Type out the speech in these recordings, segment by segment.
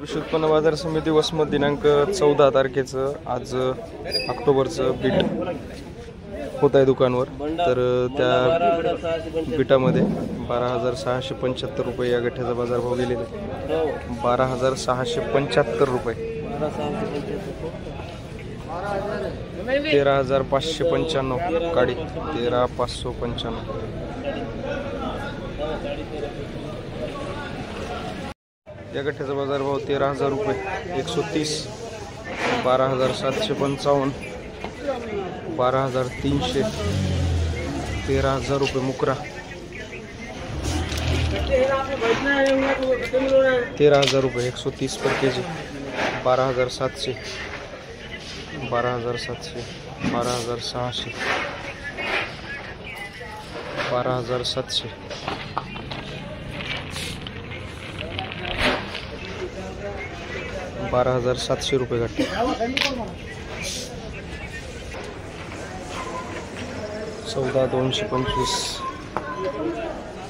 कृषी उत्पन्न बाजार समिती वसमत दिनांक 14 तारखेचं आज ऑक्टोबरचं बीट होत आहे दुकानवर। तर त्या बीटामध्ये 12,675 रुपये या गठ्ठ्याचा बाजारभाव गेलेला आहे। 12,675 रुपये। 13,595 काडी 13,595। या गठ्ठ्याचा बाजारभाव 13,000 रुपये 130। 12,755 12,300 13,000 रुपये मुकरा। 13,000 रुपये 130 पर केजी। 12,700 12,700 12,600 12,700 12,700 रुपये गठ्ठा। 14,225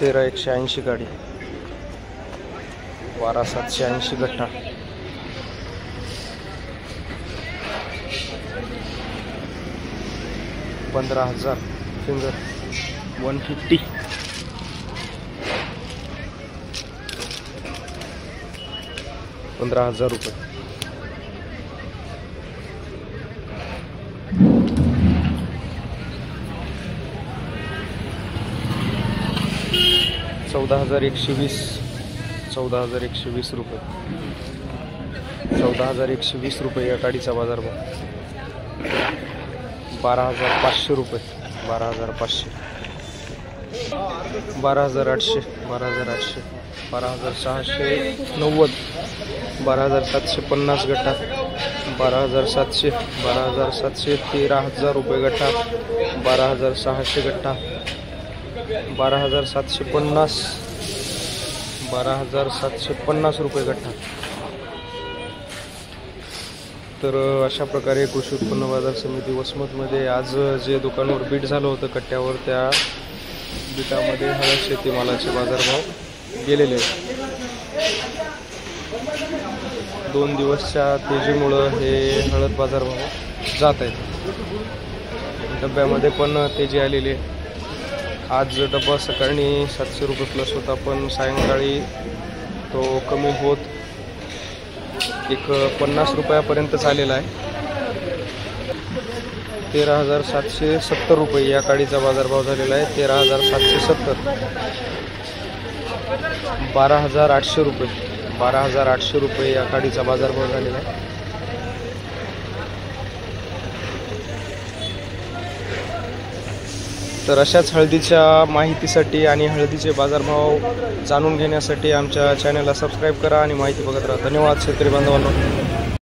13,180 गाडी। 12,780 गठ्ठा। 15,000 फिंगर 150। 15,000 रुपये। 14,120 14,120 रुपये। 14,120 रुपये या गाडीचा बाजारभाव। 12,500 रुपये। 12,500 12,800 12,800 12,690 12,750 गठ्ठा। 12,700 12,700 13,000 रुपये गठ्ठा। 12,600 गठ्ठा। 12,750 12,750 रुपये गठ्ठा। तर अशा प्रकारे कृषी उत्पन्न बाजार समिती वसमतमध्ये आज जे दुकानावर बीट झालं होतं कट्ट्यावर, त्या बीटामध्ये हळद शेतीमालाचे बाजारभाव गेलेले आहेत। 2 दिवसच्या तेजीमुळं हे हळद बाजारभाव जात आहेत। डब्यामध्ये पण तेजी आलेली आहे। आज डब्बा सकाळी 700 रुपये प्लस होता, पण सायंकाळी तो कमी होत 50 रुपयापर्यंत चाललेला आहे। 13,770 रुपये या काडीचा बाजारभाव झालेला आहे। 13,770 12,800 रुपये। 12,800 रुपये या काडीचा बाजारभाव झालेला आहे। तर अशाच हळदीच्या माहितीसाठी आणि हळदीचे बाजारभाव जाणून घेण्यासाठी आमच्या चॅनलला सबस्क्राईब करा आणि माहिती बघत राहा। धन्यवाद शेतकरी बांधवांनो।